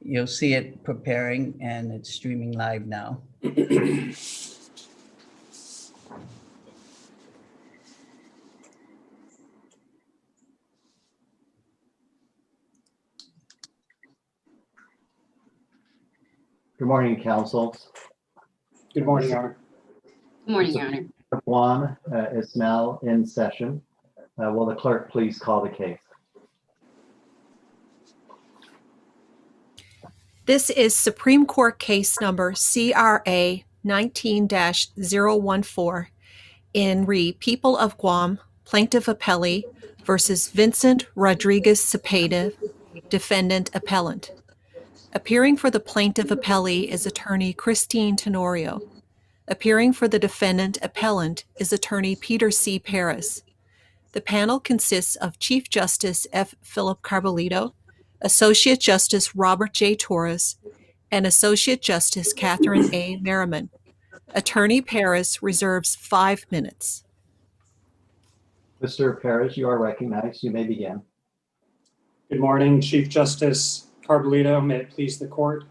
you'll see it preparing, and it's streaming live now. Good morning, counsel. Good morning, Your Honor. Good morning, Your Honor. Guam is now in session. Will the clerk please call the case? This is Supreme Court case number CRA19-014 in re People of Guam, Plaintiff Appellee versus Vincent Rodriguez Cepeda, Defendant Appellant. Appearing for the Plaintiff Appellee is Attorney Christine Tenorio. Appearing for the Defendant Appellant is Attorney Peter C. Paris. The panel consists of Chief Justice F. Philip Carbolito, Associate Justice Robert J. Torres, and Associate Justice Catherine A. Merriman. Attorney Paris reserves 5 minutes. Mr. Paris, you are recognized. You may begin. Good morning, Chief Justice Carbolito. May it please the court.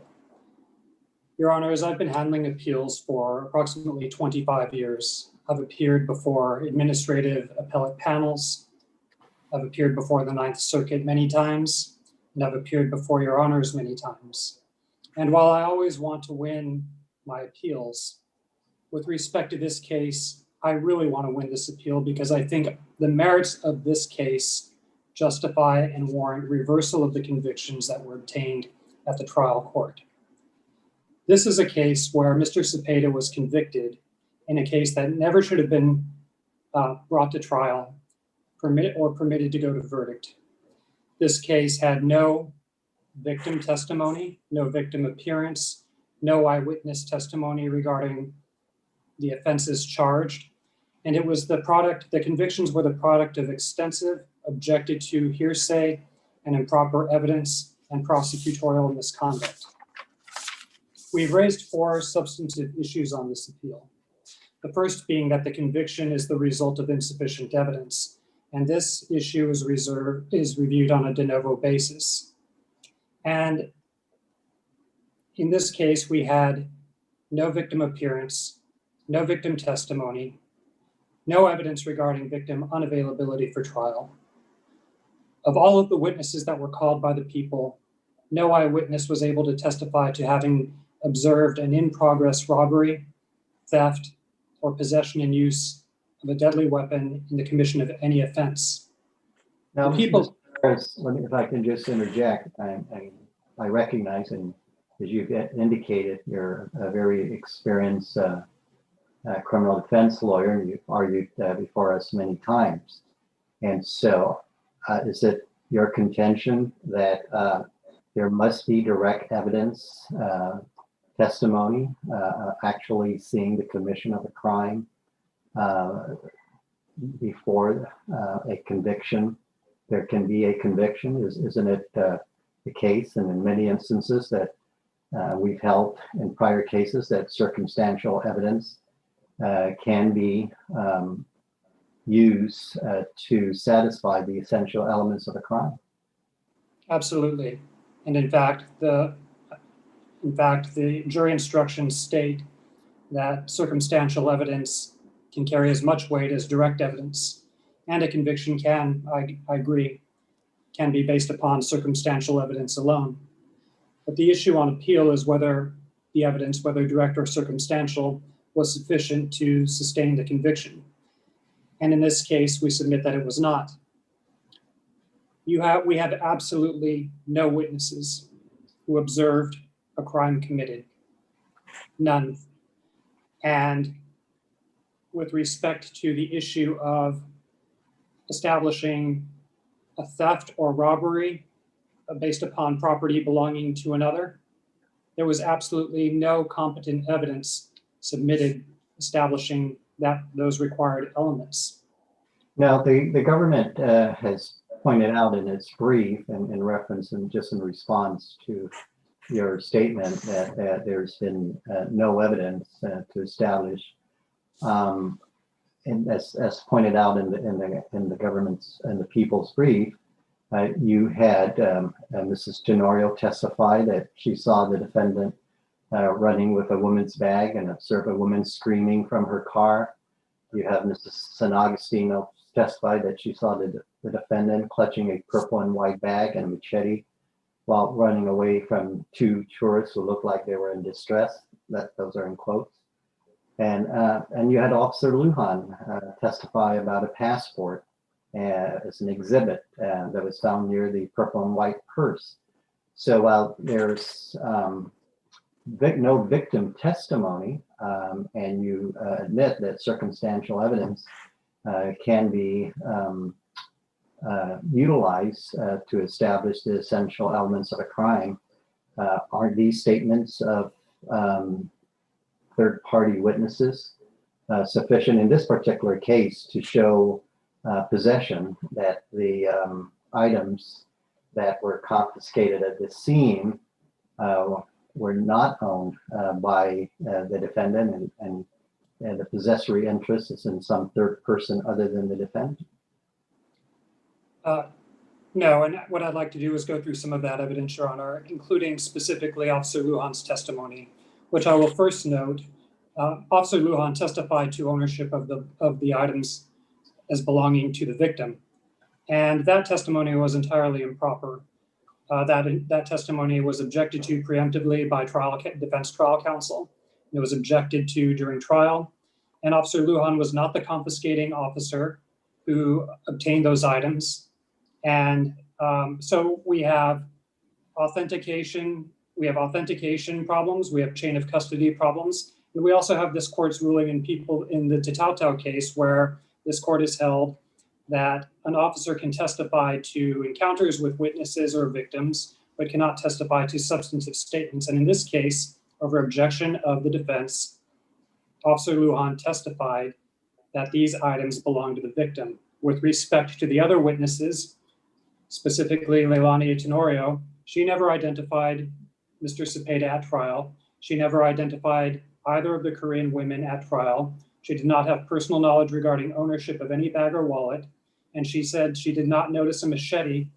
Your Honors, I've been handling appeals for approximately 25 years. I've appeared before administrative appellate panels. I've appeared before the Ninth Circuit many times, and I've appeared before Your Honors many times. And while I always want to win my appeals, with respect to this case, I really want to win this appeal because I think the merits of this case justify and warrant reversal of the convictions that were obtained at the trial court. This is a case where Mr. Cepeda was convicted in a case that never should have been brought to trial, permitted to go to verdict. This case had no victim testimony, no victim appearance, no eyewitness testimony regarding the offenses charged. And it was the convictions were the product of extensive, objected to hearsay and improper evidence and prosecutorial misconduct. We've raised 4 substantive issues on this appeal. The first being that the conviction is the result of insufficient evidence, and this issue is reviewed on a de novo basis. And in this case, we had no victim appearance, no victim testimony, no evidence regarding victim unavailability for trial. Of all of the witnesses that were called by the people, no eyewitness was able to testify to having observed an in-progress robbery, theft, or possession and use of a deadly weapon in the commission of any offense. Now, people, if I can just interject, I recognize, and as you've indicated, you're a very experienced criminal defense lawyer, and you've argued before us many times. And so is it your contention that there must be direct evidence, testimony, actually seeing the commission of a crime before a conviction? There can be a conviction, isn't it the case, and in many instances that we've held in prior cases that circumstantial evidence can be used to satisfy the essential elements of a crime? Absolutely. And in fact, the jury instructions state that circumstantial evidence can carry as much weight as direct evidence, and a conviction can, I agree, can be based upon circumstantial evidence alone. But the issue on appeal is whether the evidence, whether direct or circumstantial, was sufficient to sustain the conviction. And in this case, we submit that it was not. We have absolutely no witnesses who observed a crime committed. None. And with respect to the issue of establishing a theft or robbery based upon property belonging to another, there was absolutely no competent evidence submitted establishing those required elements. Now, the government has pointed out in its brief and in reference and just in response to your statement that there's been no evidence to establish, and as pointed out in the government's and the people's brief, You had Mrs. Tenorio testify that she saw the defendant running with a woman's bag and observed a woman screaming from her car. You have Mrs. San Agostino testify that she saw the defendant clutching a purple and white bag and a machete while running away from two tourists who looked like they were in distress. Those are in quotes. And you had Officer Luhan testify about a passport as an exhibit that was found near the purple and white purse. So while there's no victim testimony, and you admit that circumstantial evidence can be utilized to establish the essential elements of a crime, are these statements of third-party witnesses sufficient in this particular case to show possession, that the items that were confiscated at the scene were not owned by the defendant, and the possessory interest is in some third person other than the defendant? No, and what I'd like to do is go through some of that evidence, Your Honor, including specifically Officer Luhan's testimony, which I will first note. Officer Luhan testified to ownership of the items as belonging to the victim, and that testimony was entirely improper. That testimony was objected to preemptively by defense trial counsel. It was objected to during trial, and Officer Luhan was not the confiscating officer who obtained those items. And so we have authentication problems, we have chain of custody problems, and we also have this court's ruling in the Tatao case, where this court has held that an officer can testify to encounters with witnesses or victims, but cannot testify to substantive statements. And in this case, over objection of the defense, Officer Luhan testified that these items belong to the victim. With respect to the other witnesses, specifically Leilani Tenorio, she never identified Mr. Cepeda at trial. She never identified either of the Korean women at trial. She did not have personal knowledge regarding ownership of any bag or wallet. And she said she did not notice a machete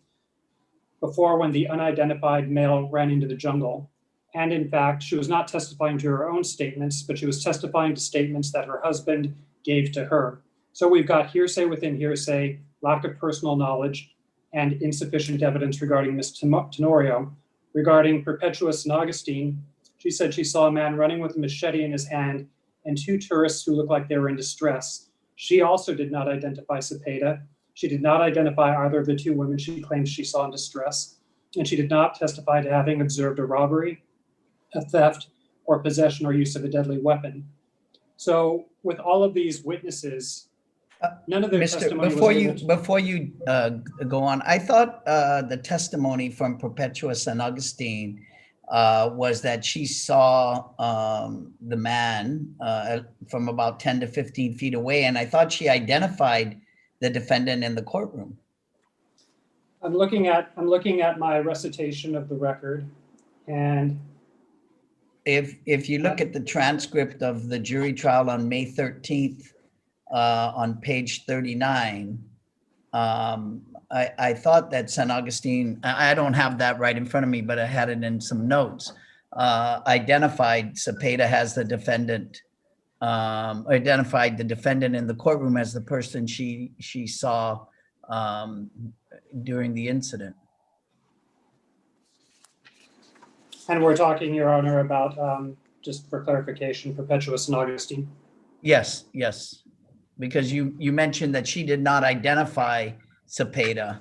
before when the unidentified male ran into the jungle. And in fact, she was not testifying to her own statements, but she was testifying to statements that her husband gave to her. So we've got hearsay within hearsay, lack of personal knowledge, and insufficient evidence regarding Ms. Tenorio. Regarding Perpetuous and Augustine, she said she saw a man running with a machete in his hand and two tourists who looked like they were in distress. She also did not identify Cepeda. She did not identify either of the two women she claimed she saw in distress. And she did not testify to having observed a robbery, a theft, or possession or use of a deadly weapon. So with all of these witnesses, none of their testimony Before you go on, I thought the testimony from Perpetuous and Augustine was that she saw the man from about 10 to 15 feet away, and I thought she identified the defendant in the courtroom. I'm looking at my recitation of the record, and if you look at the transcript of the jury trial on May 13th, on page 39, I thought that San Augustine, I don't have that right in front of me, but I had it in some notes, identified Cepeda as the defendant, identified the defendant in the courtroom as the person she saw during the incident. And we're talking, Your Honor, about, just for clarification, Perpetuous and Augustine. Yes, yes. Because you mentioned that she did not identify Cepeda,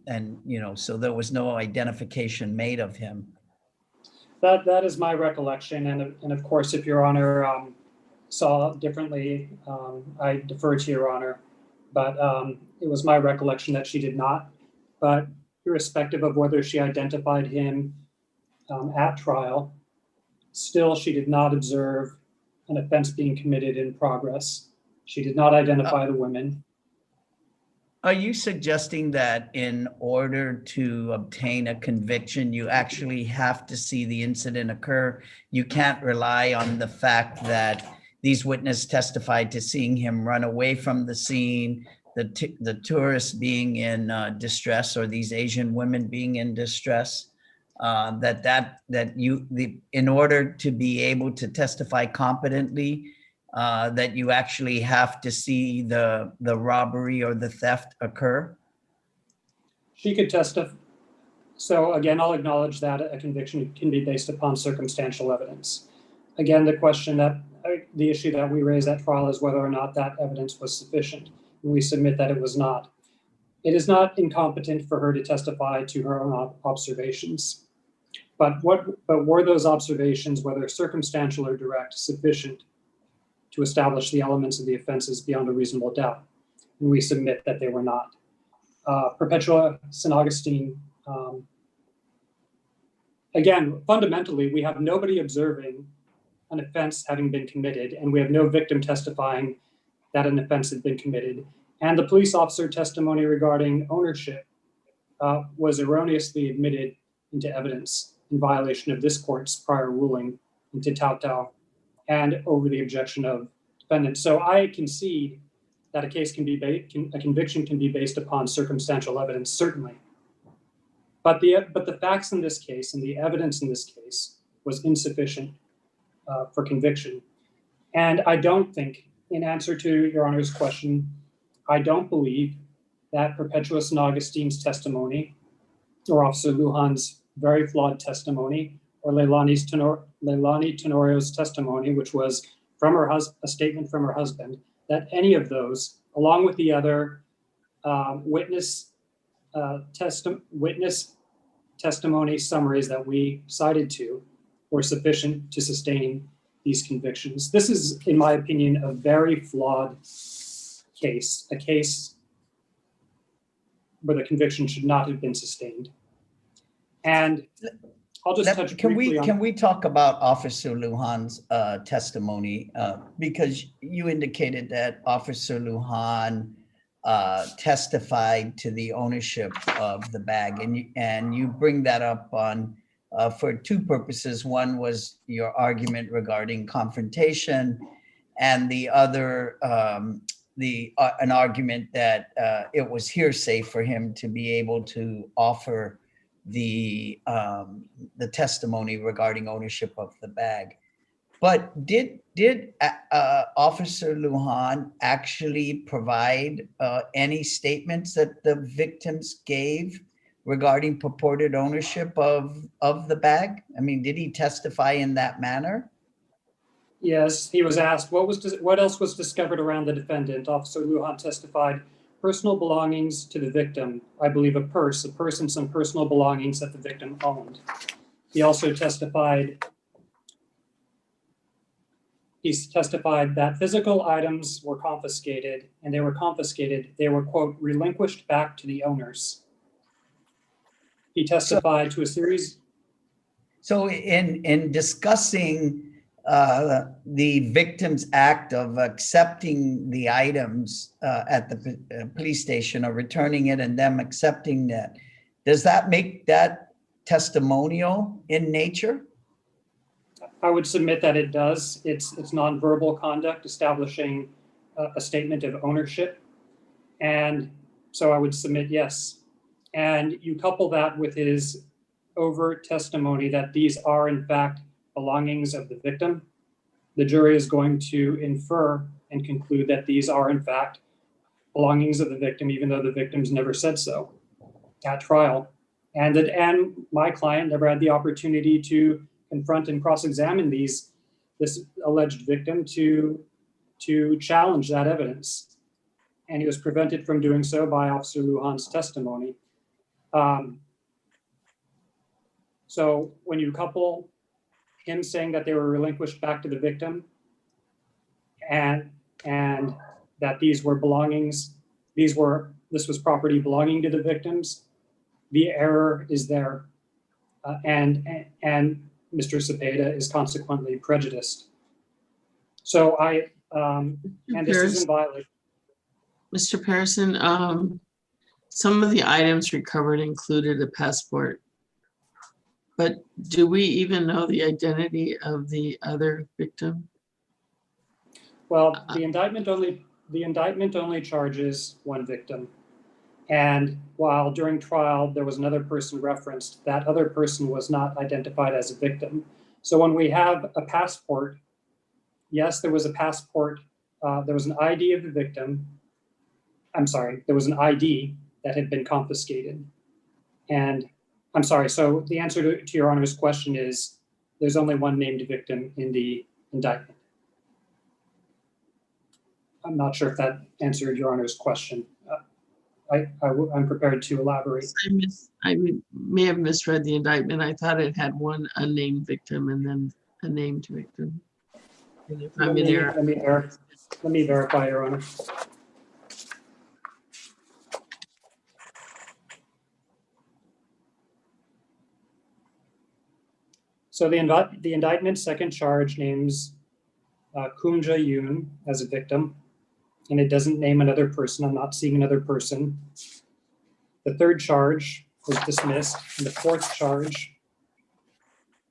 and so there was no identification made of him. That is my recollection, and of course, if Your Honor saw differently, I defer to Your Honor. But it was my recollection that she did not. But irrespective of whether she identified him at trial, still she did not observe an offense being committed in progress. She did not identify the women. Are you suggesting that in order to obtain a conviction, you actually have to see the incident occur? You can't rely on the fact that these witnesses testified to seeing him run away from the scene, the tourists being in distress, or these Asian women being in distress, in order to be able to testify competently, that you actually have to see the robbery or the theft occur? She could testify. So again, I'll acknowledge that a conviction can be based upon circumstantial evidence. Again, the issue that we raised at trial is whether or not that evidence was sufficient. And we submit that it was not. It is not incompetent for her to testify to her own observations. But were those observations, whether circumstantial or direct, sufficient to establish the elements of the offenses beyond a reasonable doubt? And we submit that they were not. Perpetua St. Augustine, again, fundamentally, we have nobody observing an offense having been committed, and we have no victim testifying that an offense had been committed. And the police officer testimony regarding ownership was erroneously admitted into evidence in violation of this court's prior ruling into Tautau and over the objection of defendants. So I concede that a conviction can be based upon circumstantial evidence, certainly. But the facts in this case and the evidence in this case was insufficient for conviction. And I don't think, in answer to Your Honor's question, I don't believe that Perpetua St. Augustine's testimony, or Officer Luhan's very flawed testimony, or Leilani Tenorio's testimony, which was from a statement from her husband, that any of those, along with the other witness testimony summaries that we cited to, were sufficient to sustain these convictions. This is, in my opinion, a very flawed case, a case where the conviction should not have been sustained. And I'll just touch briefly on— Can we talk about Officer Luhan's testimony? Because you indicated that Officer Luhan testified to the ownership of the bag, and you bring that up on for two purposes. One was your argument regarding confrontation, and the other an argument that it was hearsay for him to be able to offer the testimony regarding ownership of the bag. But did Officer Luhan actually provide any statements that the victims gave regarding purported ownership of the bag? I mean, did he testify in that manner? Yes, he was asked what else was discovered around the defendant. Officer Luhan testified personal belongings to the victim. I believe a purse and some personal belongings that the victim owned. He also testified that physical items were confiscated, and they were, quote, relinquished back to the owners. He testified to a series. So in discussing the victim's act of accepting the items at the police station, or returning it and them accepting that, does that make that testimonial in nature? I would submit that it does. It's nonverbal conduct establishing a statement of ownership. And so I would submit yes. And you couple that with his overt testimony that these are in fact belongings of the victim, the jury is going to infer and conclude that these are in fact belongings of the victim, even though the victims never said so at trial. And my client never had the opportunity to confront and cross-examine this alleged victim to challenge that evidence. And he was prevented from doing so by Officer Luhan's testimony. So when you couple him saying that they were relinquished back to the victim and that these were belongings, this was property belonging to the victims, the error is there. And Mr. Cepeda is consequently prejudiced. So and this is in violation. Mr. Pearson, some of the items recovered included a passport, but do we even know the identity of the other victim? Well, the indictment only the indictment only charges one victim. And while during trial there was another person referenced, that other person was not identified as a victim. So when we have a passport, yes, there was a passport, there was an ID of the victim. I'm sorry, there was an ID that had been confiscated. And I'm sorry, so the answer to Your Honor's question is there's only one named victim in the indictment. I'm not sure if that answered Your Honor's question. I'm prepared to elaborate. I may have misread the indictment. I thought it had one unnamed victim and then a named victim. And if I'm in error, Let me verify, Your Honor. So the indictment second charge names Kumja Yoon as a victim, and it doesn't name another person. I'm not seeing another person. The third charge was dismissed, and the fourth charge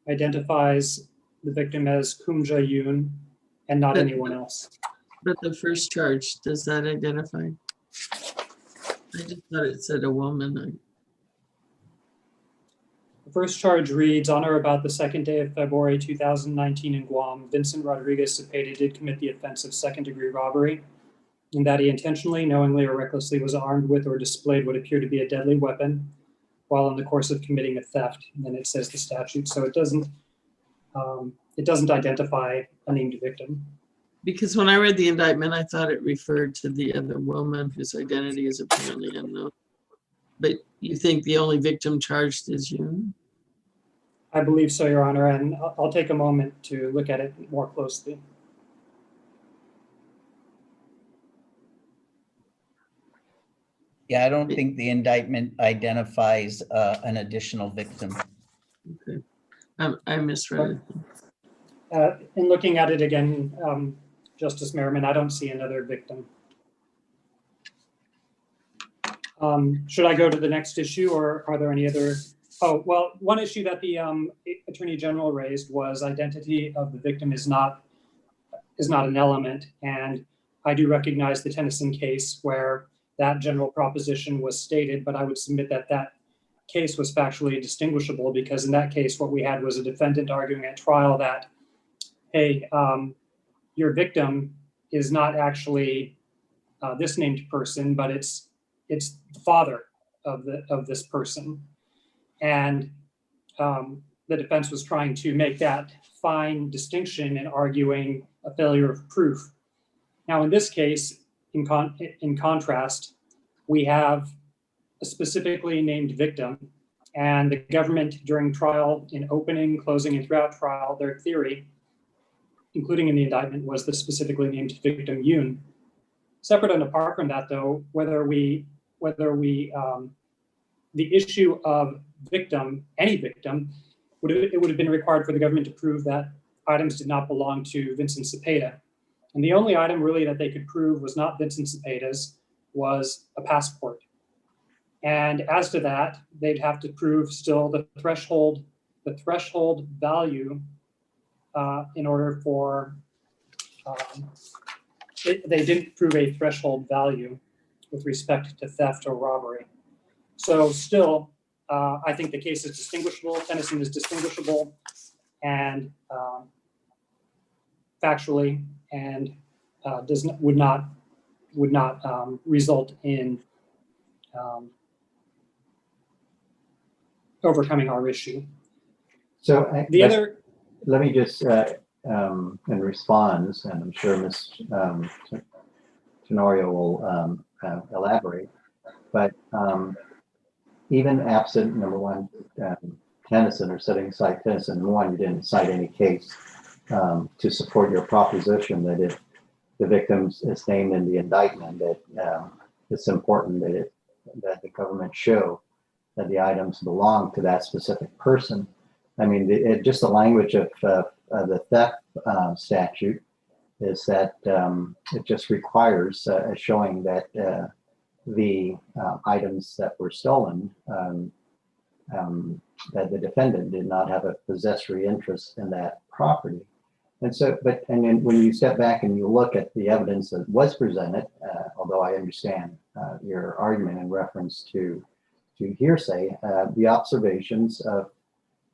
identifies the victim as Kumja Yoon and not anyone else. but the first charge, does that identify? I just thought it said a woman. The first charge reads, on or about the second day of February 2019 in Guam, Vincent Rodriguez Cepeda did commit the offense of second-degree robbery, and that he intentionally, knowingly, or recklessly was armed with or displayed what appeared to be a deadly weapon while in the course of committing a theft. And then it says the statute, so it doesn't identify a named victim. Because when I read the indictment, I thought it referred to the other woman whose identity is apparently unknown. But you think the only victim charged is you? I believe so, Your Honor, and I'll take a moment to look at it more closely. Yeah, I don't think the indictment identifies an additional victim. Okay, I misread it. In looking at it again, Justice Merriman, I don't see another victim. Should I go to the next issue, or are there any other? Oh, well, one issue that the Attorney General raised was identity of the victim is not an element, and I do recognize the Tennyson case where that general proposition was stated, but I would submit that that case was factually distinguishable, because in that case, what we had was a defendant arguing at trial that, hey, your victim is not actually this named person, but it's the father of this person. And the defense was trying to make that fine distinction and arguing a failure of proof. Now, in this case, in contrast, we have a specifically named victim, and the government during trial, in opening, closing, and throughout trial, their theory, including in the indictment, was the specifically named victim Yoon. Separate and apart from that, though, the issue of victim, any victim, it would have been required for the government to prove that items did not belong to Vincent Cepeda. And the only item really that they could prove was not Vincent Cepeda's, was a passport. And as to that, they'd have to prove still the threshold value in order for, they didn't prove a threshold value with respect to theft or robbery. So still, I think the case is distinguishable. Tennyson is distinguishable, and factually, and would not result in overcoming our issue. So let me just, in response, and I'm sure Ms. Tenorio will elaborate, but even absent, number one, Tennyson, or setting aside Tennyson, number one, you didn't cite any case to support your proposition that if the victim is named in the indictment, that it's important that the government show that the items belong to that specific person. I mean, just the language of the theft statute is that it just requires a showing that the items that were stolen, that the defendant did not have a possessory interest in that property. And so, and then when you step back and you look at the evidence that was presented, although I understand your argument in reference to hearsay, the observations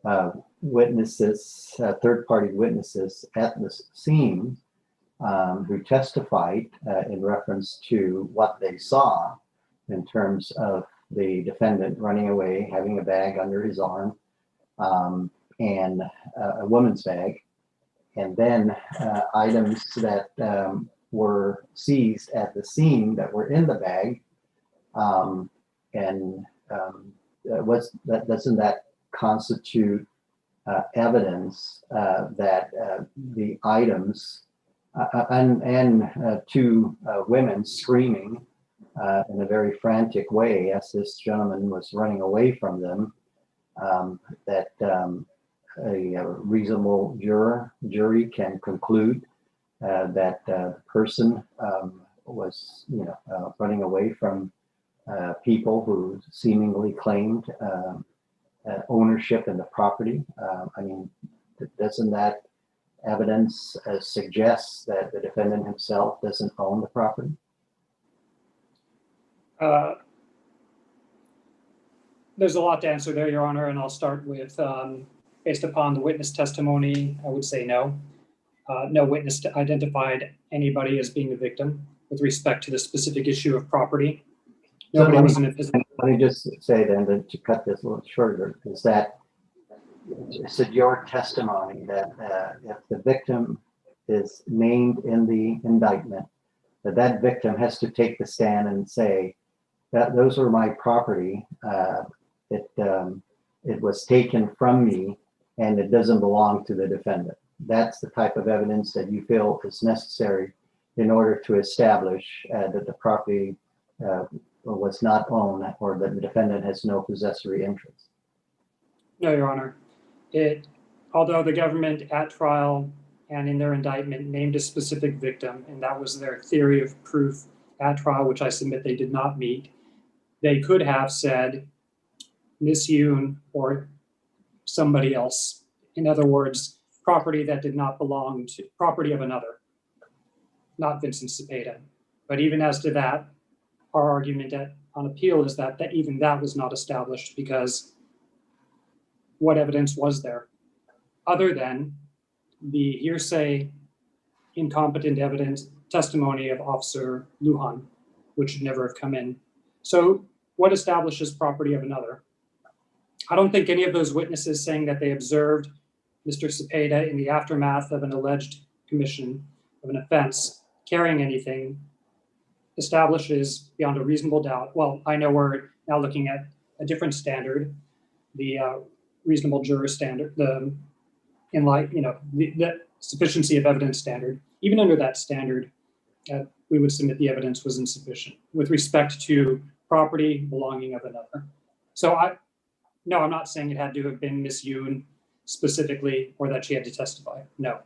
of witnesses, third-party witnesses at the scene who testified in reference to what they saw in terms of the defendant running away, having a bag under his arm, and a woman's bag, and then items that were seized at the scene that were in the bag, doesn't that constitute evidence that the items and two women screaming in a very frantic way as this gentleman was running away from them, that a reasonable jury can conclude that the person was, running away from people who seemingly claimed ownership in the property? I mean, doesn't that evidence suggest that the defendant himself doesn't own the property? There's a lot to answer there, Your Honor, and I'll start with, based upon the witness testimony, I would say no. No witness identified anybody as being a victim with respect to the specific issue of property. Nobody was in a position. Let me just say then, to cut this a little shorter, is that your testimony that if the victim is named in the indictment, that victim has to take the stand and say that those are my property. It was taken from me and it doesn't belong to the defendant. That's the type of evidence that you feel is necessary in order to establish that the property was not owned or that the defendant has no possessory interest. No, Your Honor. Although the government at trial and in their indictment named a specific victim, and that was their theory of proof at trial, which I submit they did not meet, they could have said Miss Yoon or somebody else. In other words, property that did not belong to property of another, not Vincent Cepeda. But even as to that, our argument on appeal is that even that was not established, because what evidence was there other than the hearsay, incompetent evidence, testimony of Officer Luhan, which should never have come in. So what establishes property of another? I don't think any of those witnesses saying that they observed Mr. Cepeda in the aftermath of an alleged commission of an offense carrying anything establishes beyond a reasonable doubt. Well, I know we're now looking at a different standard, the reasonable juror standard, the sufficiency of evidence standard. Even under that standard, we would submit the evidence was insufficient with respect to property belonging of another. So no, I'm not saying it had to have been Miss Yoon specifically or that she had to testify. No.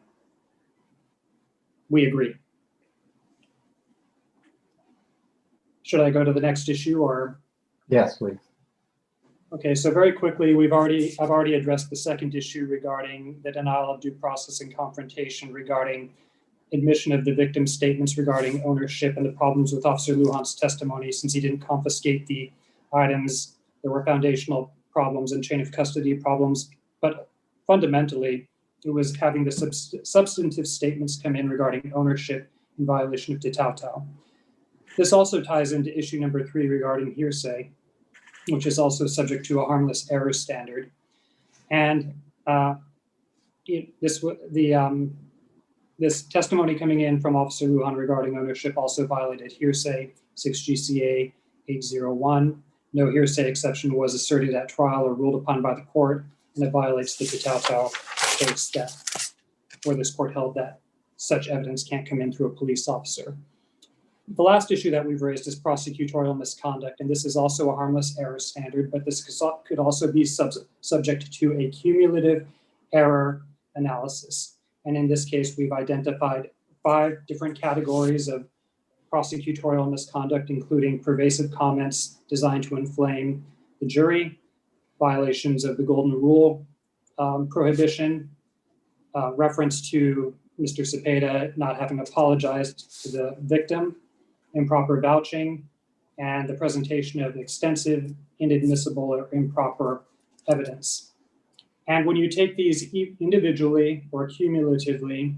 We agree. Should I go to the next issue or? Yes, please. Okay, so very quickly, I've already addressed the second issue regarding the denial of due process and confrontation regarding admission of the victim's statements regarding ownership and the problems with Officer Luhan's testimony, since he didn't confiscate the items. There were foundational problems and chain of custody problems, but fundamentally, it was having the substantive statements come in regarding ownership in violation of Titautau. This also ties into issue number 3 regarding hearsay, which is also subject to a harmless error standard. And this testimony coming in from Officer Luhan regarding ownership also violated hearsay, 6 GCA 801. No hearsay exception was asserted at trial or ruled upon by the court, and it violates the Titautau case where this court held that such evidence can't come in through a police officer. The last issue that we've raised is prosecutorial misconduct, and this is also a harmless error standard, but this could also be subject to a cumulative error analysis. And in this case, we've identified 5 different categories of prosecutorial misconduct, including pervasive comments designed to inflame the jury, violations of the golden rule prohibition, reference to Mr. Cepeda not having apologized to the victim, improper vouching, and the presentation of extensive, inadmissible, or improper evidence. And when you take these individually or cumulatively,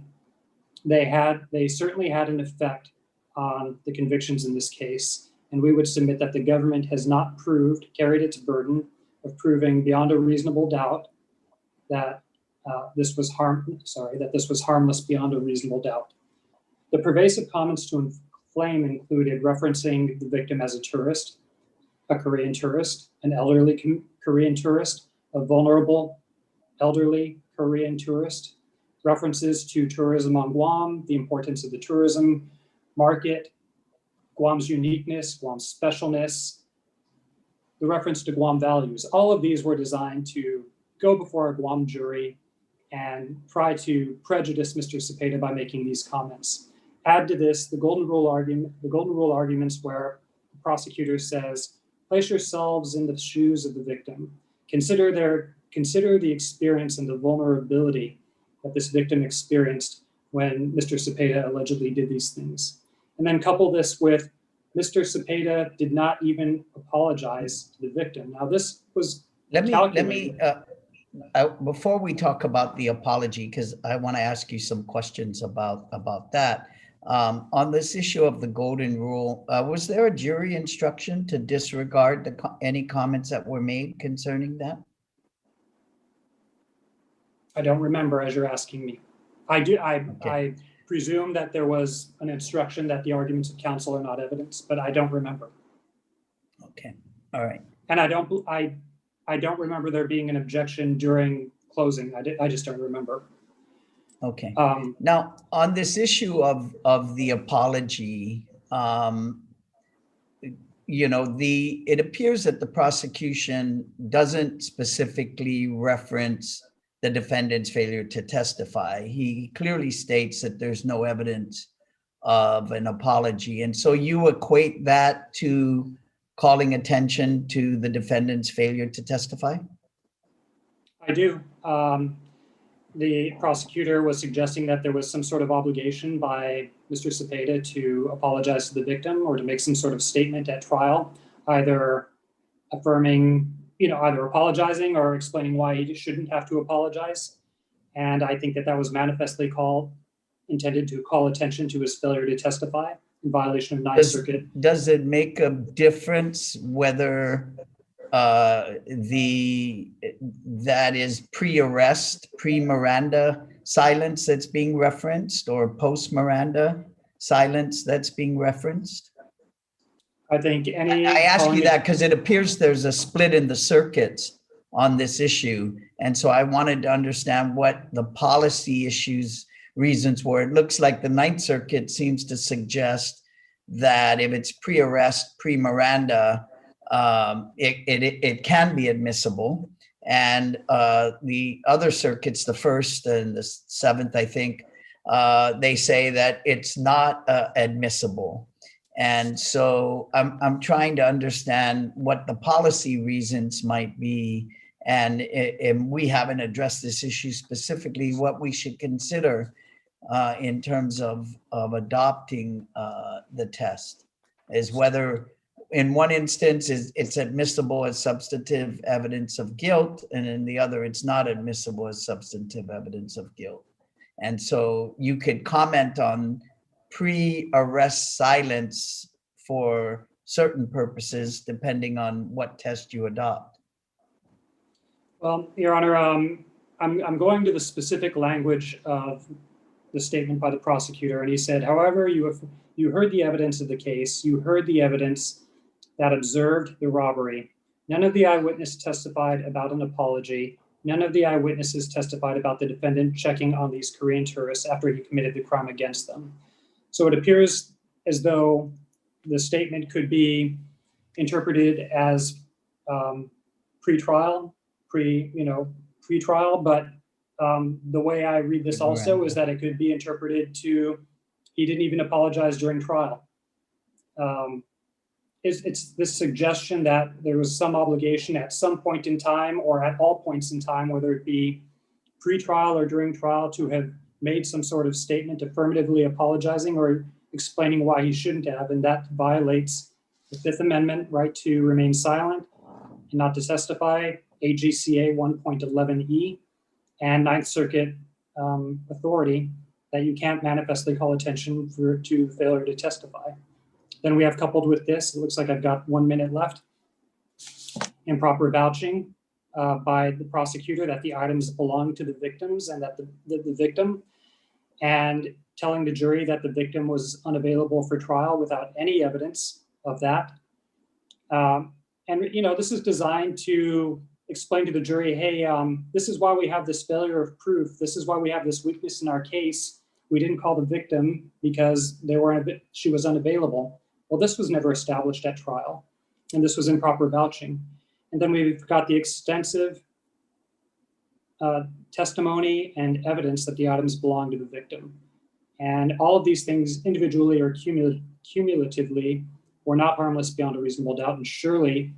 they certainly had an effect on the convictions in this case. And we would submit that the government has not carried its burden of proving beyond a reasonable doubt that this was harmless beyond a reasonable doubt. The pervasive comments to inflame included referencing the victim as a tourist, a Korean tourist, an elderly Korean tourist, a vulnerable elderly Korean tourist, references to tourism on Guam, the importance of the tourism market, Guam's uniqueness, Guam's specialness, the reference to Guam values. All of these were designed to go before a Guam jury and try to prejudice Mr. Cepeda by making these comments. Add to this the golden rule arguments where the prosecutor says, place yourselves in the shoes of the victim. Consider the experience and the vulnerability that this victim experienced when Mr. Cepeda allegedly did these things. And then couple this with Mr. Cepeda did not even apologize to the victim. Now this was before we talk about the apology, because I want to ask you some questions about that. On this issue of the golden rule, was there a jury instruction to disregard any comments that were made concerning that? I don't remember, as you're asking me. I presume that there was an instruction that the arguments of counsel are not evidence, but I don't remember. Okay, all right. And I don't remember there being an objection during closing. I just don't remember. Okay. Now, on this issue of the apology, it appears that the prosecution doesn't specifically reference the defendant's failure to testify. He clearly states that there's no evidence of an apology. And so you equate that to calling attention to the defendant's failure to testify? I do. The prosecutor was suggesting that there was some sort of obligation by Mr. Cepeda to apologize to the victim or to make some sort of statement at trial, either affirming, either apologizing or explaining why he shouldn't have to apologize. And I think that was manifestly intended to call attention to his failure to testify in violation of Ninth Circuit. Does it make a difference whether that is pre-arrest, pre-Miranda silence that's being referenced or post-Miranda silence that's being referenced? I think I ask you that because it appears there's a split in the circuits on this issue. And so I wanted to understand what the policy reasons were. It looks like the Ninth Circuit seems to suggest that if it's pre-arrest, pre-Miranda, it can be admissible. And the other circuits, the First and the Seventh, I think, they say that it's not admissible. And so I'm trying to understand what the policy reasons might be. And we haven't addressed this issue specifically, what we should consider in terms of adopting the test is whether in one instance it's admissible as substantive evidence of guilt, and in the other it's not admissible as substantive evidence of guilt. And so you could comment on pre-arrest silence for certain purposes depending on what test you adopt. Well, Your Honor, I'm going to the specific language of the statement by the prosecutor, and he said, however, you heard the evidence of the case, you heard the evidence that observed the robbery. None of the eyewitnesses testified about an apology. None of the eyewitnesses testified about the defendant checking on these Korean tourists after he committed the crime against them. So it appears as though the statement could be interpreted as pre-trial, but the way I read this also is that it could be interpreted to he didn't even apologize during trial. It's this suggestion that there was some obligation at some point in time or at all points in time, whether it be pre-trial or during trial, to have made some sort of statement affirmatively apologizing or explaining why he shouldn't have, and that violates the Fifth Amendment right to remain silent and not to testify, AGCA 1.11e, and Ninth Circuit authority that you can't manifestly call attention to failure to testify. Then we have, coupled with this, it looks like I've got 1 minute left, improper vouching by the prosecutor that the items belong to the victims and that the victim, and telling the jury that the victim was unavailable for trial without any evidence of that. And this is designed to explain to the jury, hey, this is why we have this failure of proof. This is why we have this weakness in our case. We didn't call the victim because she was unavailable. Well, this was never established at trial, and this was improper vouching. And then we've got the extensive testimony and evidence that the items belong to the victim. And all of these things individually or cumulatively were not harmless beyond a reasonable doubt, and surely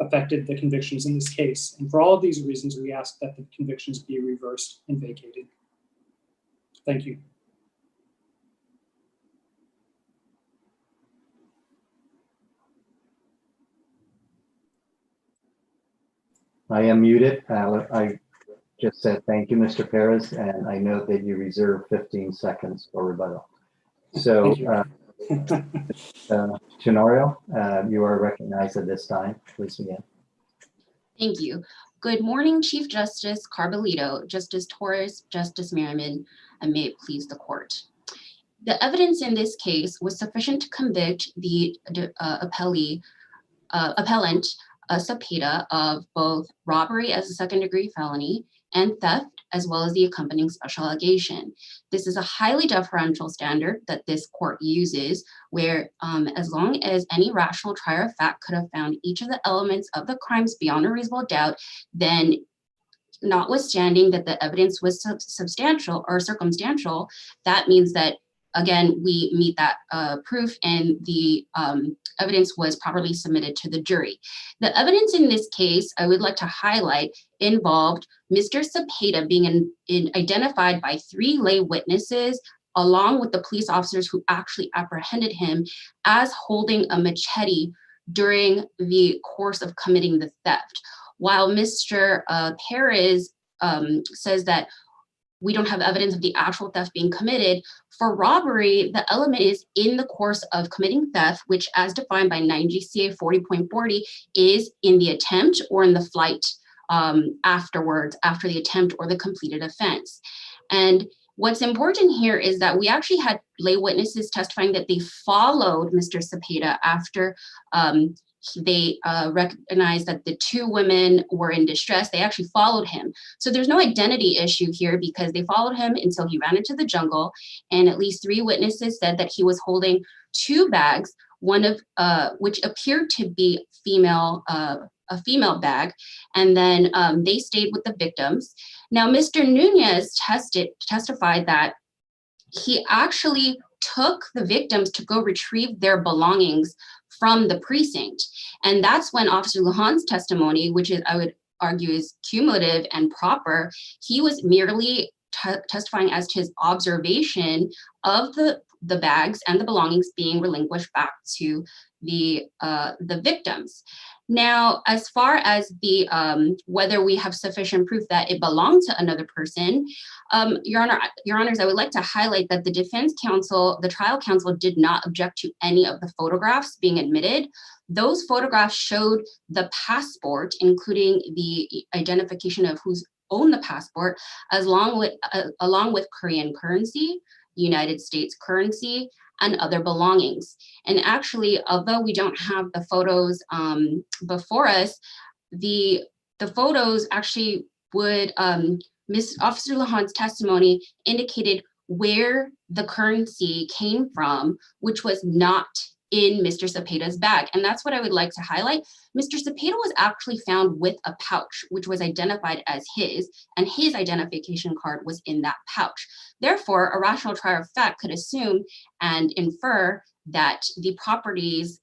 affected the convictions in this case. And for all of these reasons, we ask that the convictions be reversed and vacated. Thank you. I am muted. I just said thank you, Mr. Perez, and I note that you reserve 15 seconds for rebuttal. So, Tenorio, you are recognized at this time. Please begin. Thank you. Good morning, Chief Justice Carbolito, Justice Torres, Justice Merriman, and may it please the court. The evidence in this case was sufficient to convict the appellant, Cepeda, of both robbery as a second-degree felony and theft, as well as the accompanying special allegation. This is a highly deferential standard that this court uses, where as long as any rational trier of fact could have found each of the elements of the crimes beyond a reasonable doubt, then notwithstanding that the evidence was substantial or circumstantial, that means that, again, we meet that proof and the evidence was properly submitted to the jury. The evidence in this case, I would like to highlight, involved Mr. Cepeda being identified by 3 lay witnesses, along with the police officers who actually apprehended him, as holding a machete during the course of committing the theft. While Mr. Perez says that we don't have evidence of the actual theft being committed, for robbery, the element is in the course of committing theft, which as defined by 9 GCA 40.40 is in the attempt or in the flight afterwards, after the attempt or the completed offense. And what's important here is that we actually had lay witnesses testifying that they followed Mr. Cepeda after they recognized that the 2 women were in distress. They actually followed him. So there's no identity issue here because they followed him until he ran into the jungle. And at least 3 witnesses said that he was holding 2 bags, one of which appeared to be a female bag. And then they stayed with the victims. Now, Mr. Nunez testified that he actually took the victims to go retrieve their belongings from the precinct. And that's when Officer Luhan's testimony, which is, I would argue, is cumulative and proper, he was merely testifying as to his observation of the bags and the belongings being relinquished back to the victims. Now, as far as the whether we have sufficient proof that it belonged to another person, Your Honors, I would like to highlight that the defense counsel, the trial counsel, did not object to any of the photographs being admitted. Those photographs showed the passport, including the identification of who's owned the passport, along with Korean currency, United States currency, and other belongings. And actually, although we don't have the photos before us, the photos actually would, Officer Luhan's testimony indicated where the currency came from, which was not in Mr. Cepeda's bag. And that's what I would like to highlight. Mr. Cepeda was actually found with a pouch, which was identified as his, and his identification card was in that pouch. Therefore, a rational trier of fact could assume and infer that the properties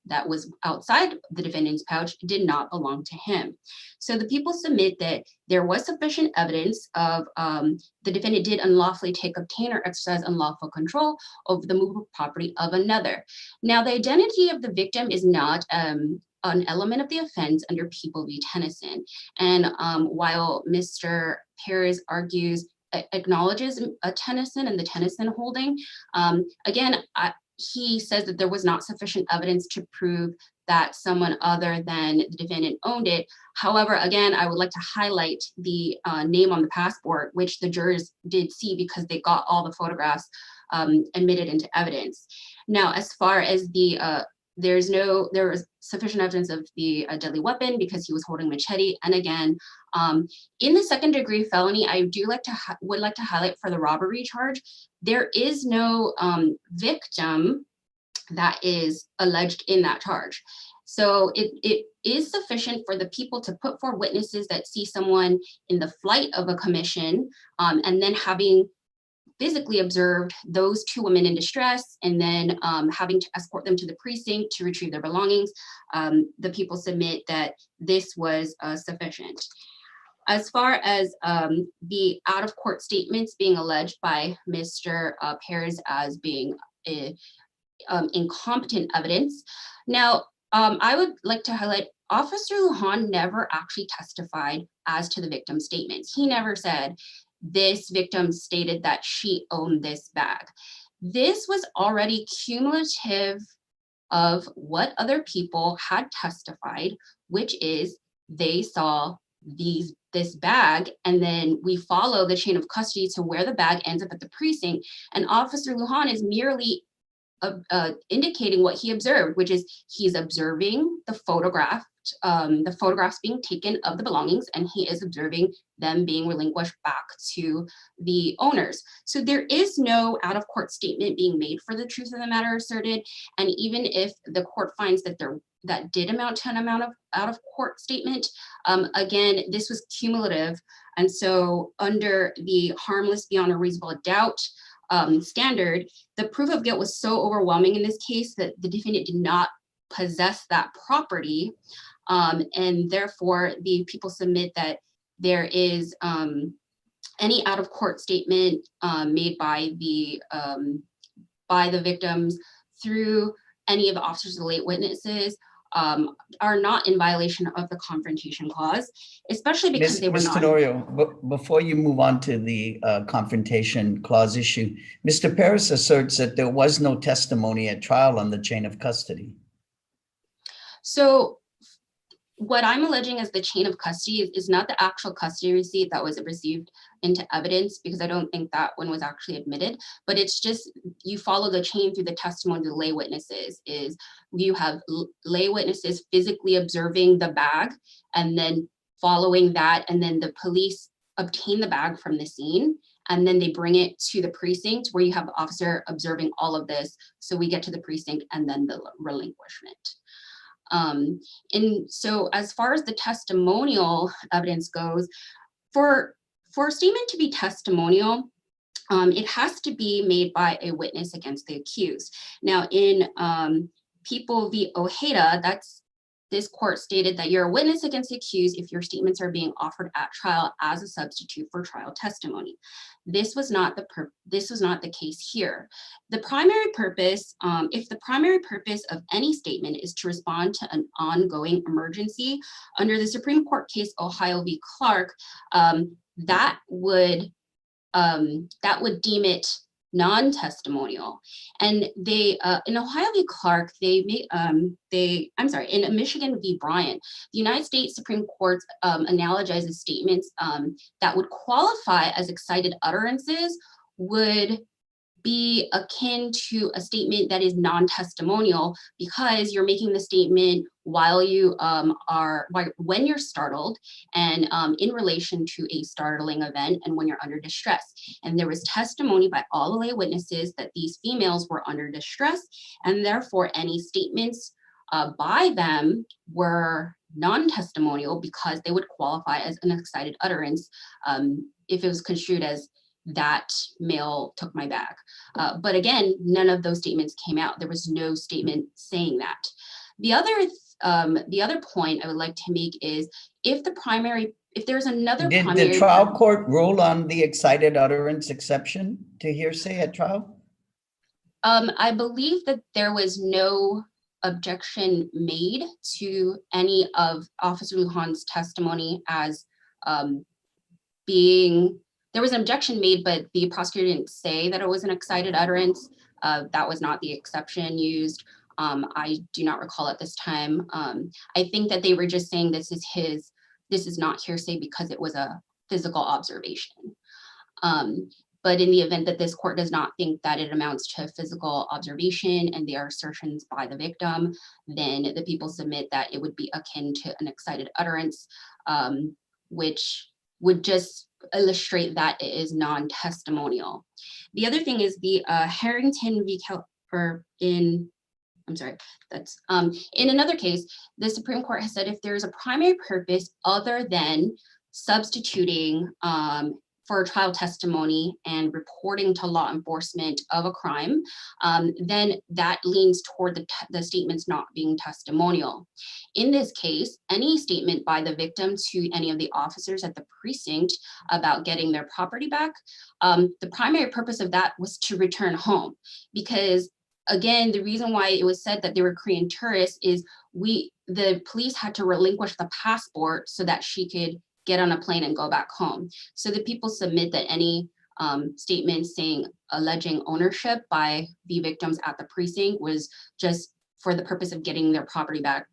that was outside the defendant's pouch did not belong to him. So the people submit that there was sufficient evidence of the defendant did unlawfully take, obtain, or exercise unlawful control over the movable property of another. Now, the identity of the victim is not an element of the offense under People v. Tennyson. And while Mr. Perez acknowledges Tennyson and the Tennyson holding, again, he says that there was not sufficient evidence to prove that someone other than the defendant owned it. However, again, I would like to highlight the name on the passport, which the jurors did see because they got all the photographs admitted into evidence. Now, as far as the there was sufficient evidence of the deadly weapon because he was holding a machete. And again, in the second-degree felony, I would like to highlight for the robbery charge, there is no victim that is alleged in that charge. So it is sufficient for the people to put forward witnesses that see someone in the flight of a commission, and then having physically observed those two women in distress, and then having to escort them to the precinct to retrieve their belongings. The people submit that this was sufficient. As far as the out-of-court statements being alleged by Mr. Perez as being incompetent evidence. Now, I would like to highlight Officer Luhan never actually testified as to the victim's statements. He never said, this victim stated that she owned this bag. This was already cumulative of what other people had testified, which is they saw this bag, and then we follow the chain of custody to where the bag ends up at the precinct. And Officer Luhan is merely indicating what he observed, which is he's observing the photographs being taken of the belongings, and he is observing them being relinquished back to the owners. So there is no out-of-court statement being made for the truth of the matter asserted. And even if the court finds that that did amount to an amount of out-of-court statement, again, this was cumulative. And so under the harmless beyond a reasonable doubt standard, the proof of guilt was so overwhelming in this case that the defendant did not possess that property. And therefore, the people submit that there is any out-of-court statement made by the victims through any of the officers or late witnesses are not in violation of the Confrontation Clause, especially because they were not. Mr. Norio, before you move on to the Confrontation Clause issue, Mr. Perez asserts that there was no testimony at trial on the chain of custody. So what I'm alleging as the chain of custody is not the actual custody receipt that was received into evidence, because I don't think that one was actually admitted, but it's just you follow the chain through the testimony of the lay witnesses. Is you have lay witnesses physically observing the bag, and then following that, and then the police obtain the bag from the scene, and then they bring it to the precinct where you have the officer observing all of this. So we get to the precinct and then the relinquishment. And so as far as the testimonial evidence goes, for a statement to be testimonial, it has to be made by a witness against the accused. Now in People v. Ojeda, this court stated that you're a witness against the accused if your statements are being offered at trial as a substitute for trial testimony. This was not the case here. The primary purpose, if the primary purpose of any statement is to respond to an ongoing emergency, under the Supreme Court case Ohio v. Clark, that would deem it non-testimonial. And they in Ohio v. Clark, in Michigan v. Bryant, the United States Supreme Court analogizes statements that would qualify as excited utterances would be akin to a statement that is non-testimonial, because you're making the statement while you when you're startled, and in relation to a startling event, and when you're under distress. And there was testimony by all the lay witnesses that these females were under distress, and therefore any statements by them were non-testimonial because they would qualify as an excited utterance if it was construed as that male took my bag. But again, none of those statements came out. There was no statement saying that. The other point I would like to make is if there's another Did primary. the trial court rule on the excited utterance exception to hearsay at trial? I believe that there was no objection made to any of Officer Luhan's testimony as being, there was an objection made, but the prosecutor didn't say that it was an excited utterance. That was not the exception used. I do not recall at this time. I think that they were just saying this is not hearsay because it was a physical observation. But in the event that this court does not think that it amounts to physical observation and they are assertions by the victim, then the people submit that it would be akin to an excited utterance, which would just illustrate that it is non-testimonial. The other thing is the Harrington v. in another case, the Supreme Court has said if there is a primary purpose other than substituting for trial testimony and reporting to law enforcement of a crime, then that leans toward the statements not being testimonial. In this case, any statement by the victim to any of the officers at the precinct about getting their property back, the primary purpose of that was to return home. Because again, the reason why it was said that they were Korean tourists is the police had to relinquish the passport so that she could get on a plane and go back home. So the people submit that any statements alleging ownership by the victims at the precinct was just for the purpose of getting their property back,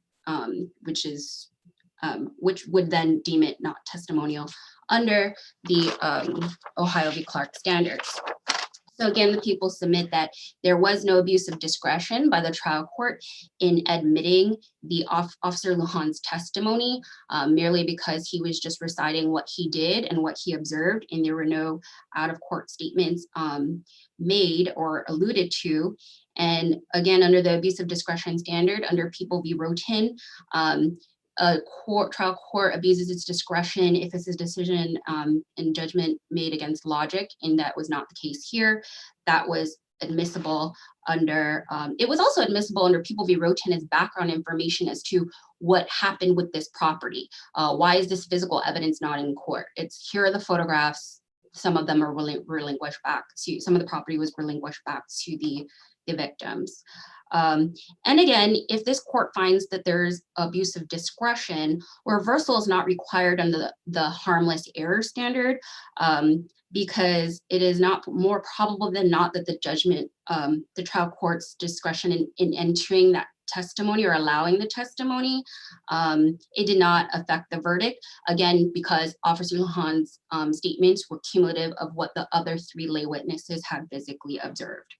which would then deem it not testimonial under the Ohio v. Clark standards. So again, the people submit that there was no abuse of discretion by the trial court in admitting the Officer Luhan's testimony merely because he was just reciting what he did and what he observed, and there were no out-of-court statements made or alluded to. And again, under the abuse of discretion standard, under People v. Roten, a trial court abuses its discretion if it's a decision and judgment made against logic, and that was not the case here. That was admissible under, it was also admissible under People v. Roten as background information as to what happened with this property. Why is this physical evidence not in court? Here are the photographs. Some of them are relinquished back to, some of the property was relinquished back to the victims. And again, if this court finds that there's abuse of discretion, reversal is not required under the harmless error standard, because it is not more probable than not that the judgment, the trial court's discretion in entering that testimony or allowing the testimony, it did not affect the verdict. Again, because Officer Luhan's statements were cumulative of what the other 3 lay witnesses had physically observed.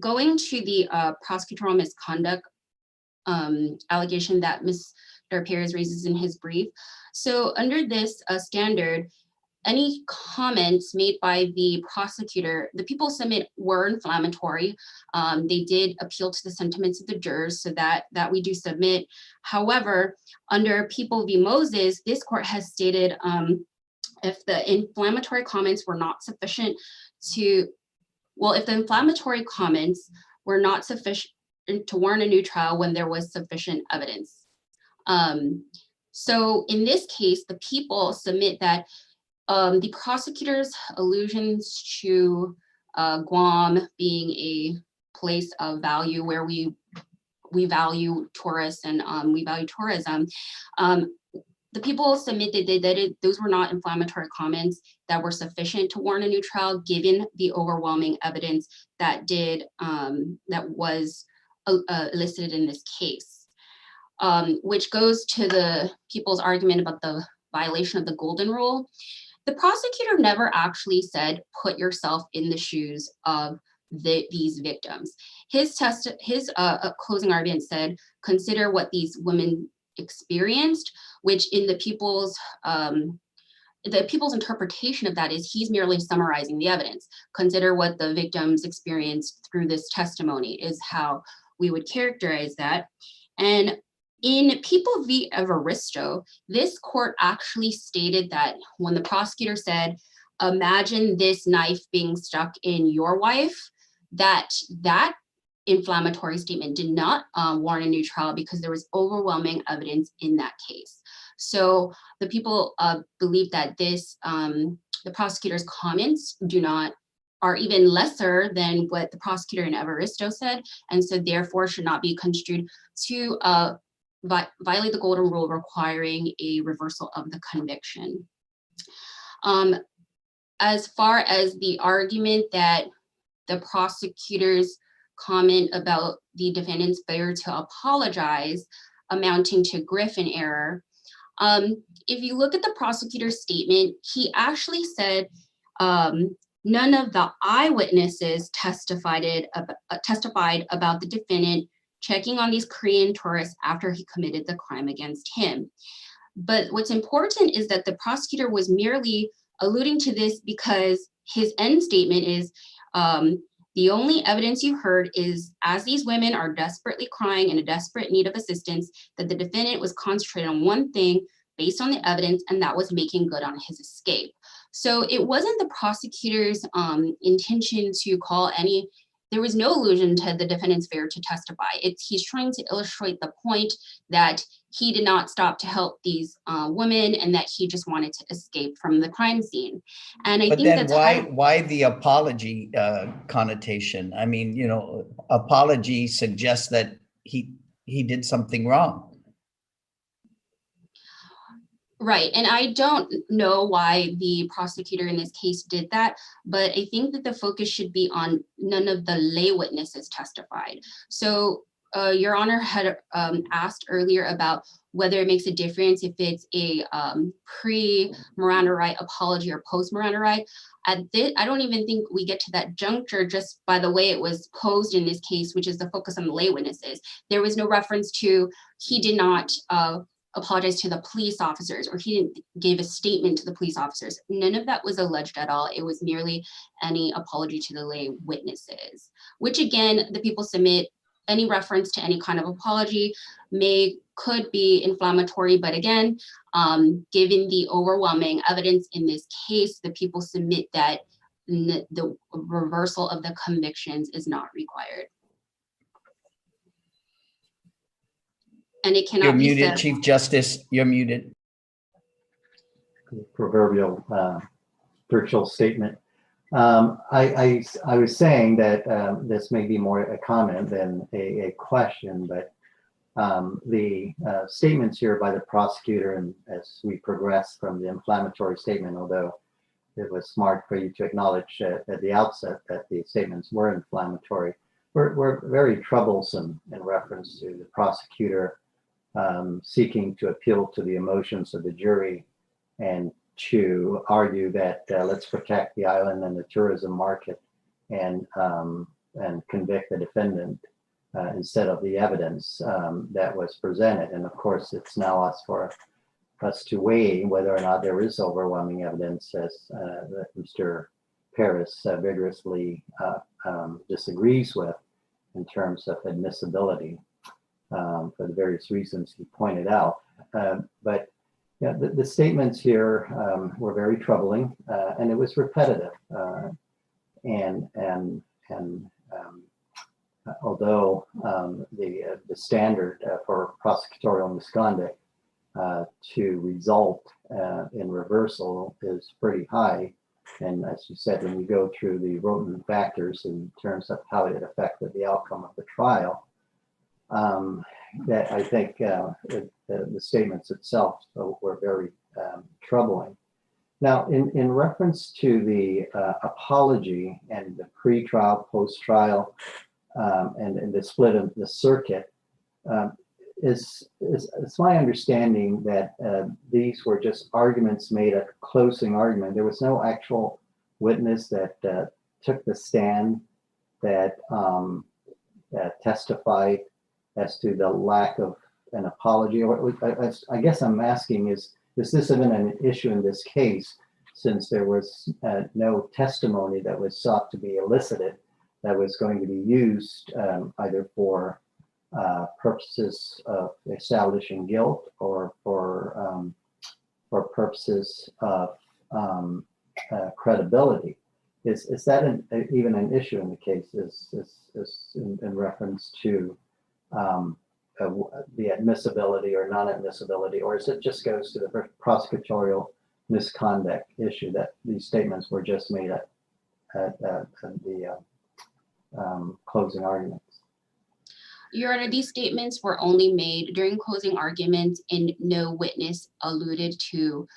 Going to the prosecutorial misconduct allegation that Mr. Perez raises in his brief. So under this standard, any comments made by the prosecutor, the people submit were inflammatory. They did appeal to the sentiments of the jurors, so that we do submit. However, under People v. Moses, this court has stated if the inflammatory comments were not sufficient to, well, if the inflammatory comments were not sufficient to warrant a new trial when there was sufficient evidence. So in this case, the people submit that the prosecutor's allusions to Guam being a place of value where we value tourists and we value tourism, the people submitted that those were not inflammatory comments that were sufficient to warrant a new trial, given the overwhelming evidence that was elicited in this case, which goes to the people's argument about the violation of the golden rule. The prosecutor never actually said, put yourself in the shoes of these victims. His closing argument said, consider what these women experienced, which in the people's interpretation of that is he's merely summarizing the evidence. Consider what the victims experienced through this testimony is how we would characterize that. And in People v. Evaristo, this court actually stated that when the prosecutor said, imagine this knife being stuck in your wife, that inflammatory statement did not warrant a new trial because there was overwhelming evidence in that case. So the people believe that this, the prosecutor's comments are even lesser than what the prosecutor in Evaristo said, and so therefore should not be construed to violate the golden rule requiring a reversal of the conviction. As far as the argument that the prosecutor's comment about the defendant's failure to apologize amounting to Griffin error, if you look at the prosecutor's statement, he actually said none of the eyewitnesses testified about the defendant checking on these Korean tourists after he committed the crime against him. But what's important is that the prosecutor was merely alluding to this because his end statement is, the only evidence you heard is as these women are desperately crying in a desperate need of assistance, that the defendant was concentrated on one thing based on the evidence, and that was making good on his escape. So it wasn't the prosecutor's intention to call there was no allusion to the defendant's failure to testify. He's trying to illustrate the point that he did not stop to help these women and that he just wanted to escape from the crime scene. And I But think then that's why the apology connotation? I mean, you know, apology suggests that he did something wrong. Right, and I don't know why the prosecutor in this case did that, but I think that the focus should be on none of the lay witnesses testified. So Your Honor had asked earlier about whether it makes a difference if it's a pre-Miranda right apology or post-Miranda right. I don't even think we get to that juncture just by the way it was posed in this case, which is the focus on the lay witnesses. There was no reference to he did not apologize to the police officers or he didn't give a statement to the police officers. None of that was alleged at all. It was merely any apology to the lay witnesses, which again, the people submit any reference to any kind of apology could be inflammatory, but again, given the overwhelming evidence in this case, the people submit that the reversal of the convictions is not required. And it cannot You're be muted, said. Chief Justice. You're muted. Proverbial virtual statement. I was saying that this may be more a comment than a question, but the statements here by the prosecutor, and as we progress from the inflammatory statement, although it was smart for you to acknowledge at the outset that the statements were inflammatory, were very troublesome in reference to the prosecutor seeking to appeal to the emotions of the jury and to argue that let's protect the island and the tourism market and convict the defendant instead of the evidence that was presented. And of course, it's now for us to weigh whether or not there is overwhelming evidence, as that Mr. Paris vigorously disagrees with in terms of admissibility for the various reasons he pointed out. But yeah, the statements here were very troubling, and it was repetitive. Although the standard for prosecutorial misconduct to result in reversal is pretty high, and as you said, when you go through the Roten factors in terms of how it affected the outcome of the trial, that I think the statements itself were very troubling. Now, in reference to the apology and the pre-trial, post-trial, and the split of the circuit, it's my understanding that these were just arguments made at closing argument. There was no actual witness that took the stand that testified as to the lack of an apology. Or I guess I'm asking is this even an issue in this case, since there was no testimony that was sought to be elicited that was going to be used either for purposes of establishing guilt or for purposes of credibility. Is that even an issue in the case? Is in reference to the admissibility or non-admissibility, or is it just goes to the prosecutorial misconduct issue that these statements were just made at the closing arguments? Your Honor, these statements were only made during closing arguments, and no witness alluded to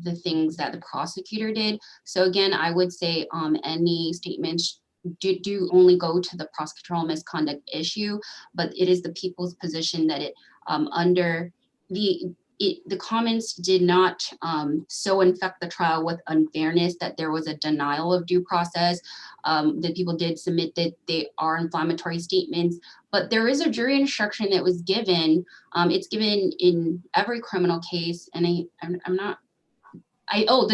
the things that the prosecutor did. So again, I would say any statements do only go to the prosecutorial misconduct issue, but it is the people's position that it under the comments did not so infect the trial with unfairness that there was a denial of due process. That people did submit that they are inflammatory statements, but there is a jury instruction that was given. It's given in every criminal case, and the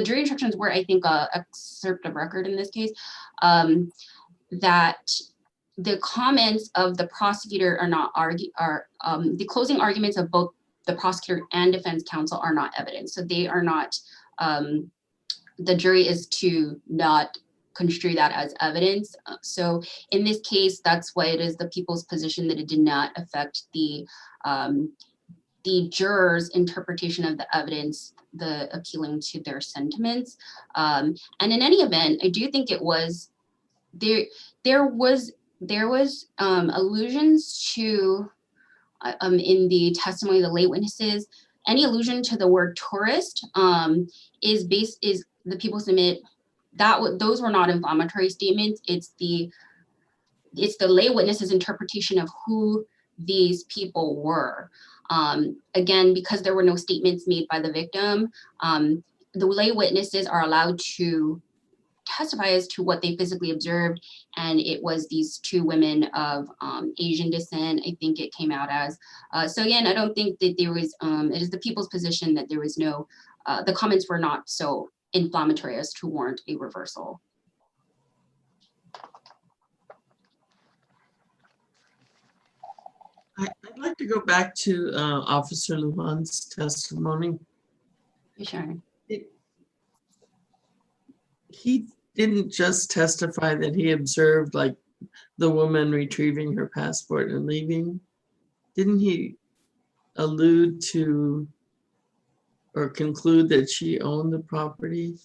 jury instructions were, I think, a excerpt of record in this case, that the comments of the prosecutor are not the closing arguments of both the prosecutor and defense counsel are not evidence. So they are not, the jury is to not construe that as evidence. So in this case, that's why it is the people's position that it did not affect the jurors' interpretation of the evidence, the appealing to their sentiments. And in any event, I do think it was, there was allusions to, in the testimony of the lay witnesses, any allusion to the word tourist is the people submit that those were not inflammatory statements. It's the lay witnesses' interpretation of who these people were. Again, because there were no statements made by the victim, the lay witnesses are allowed to testify as to what they physically observed, and it was these two women of Asian descent, I think it came out as. So again, I don't think that there was, it is the people's position that there was no, the comments were not so inflammatory as to warrant a reversal. I'd like to go back to Officer Luhan's testimony. Sure. He didn't just testify that he observed like the woman retrieving her passport and leaving. Didn't he allude to or conclude that she owned the property?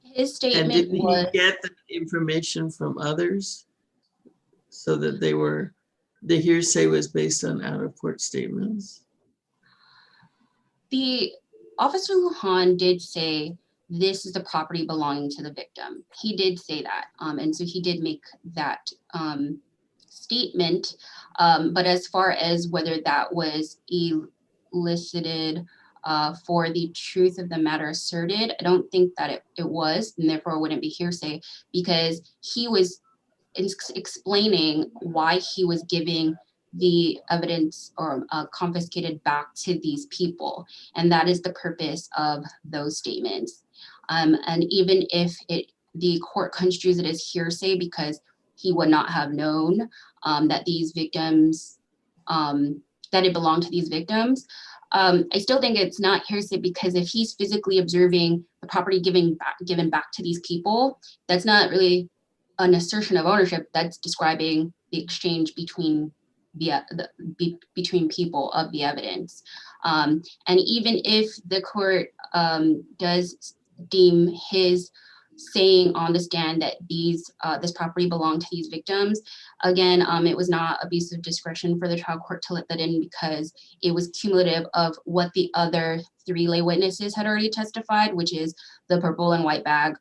His statement and didn't was, he get the information from others so that the hearsay was based on out-of-court statements? the Officer Luhan did say, this is the property belonging to the victim. He did say that. And so he did make that statement. But as far as whether that was elicited for the truth of the matter asserted, I don't think that it was, and therefore it wouldn't be hearsay, because he was explaining why he was giving the evidence or confiscated back to these people. And that is the purpose of those statements. And even if the court construes it as hearsay because he would not have known that these victims, that it belonged to these victims, I still think it's not hearsay, because if he's physically observing the property given back to these people, that's not really an assertion of ownership. That's describing the exchange between between people of the evidence. And even if the court does deem his saying on the stand that this property belonged to these victims, again, it was not abuse of discretion for the trial court to let that in, because it was cumulative of what the other three lay witnesses had already testified, which is the purple and white bag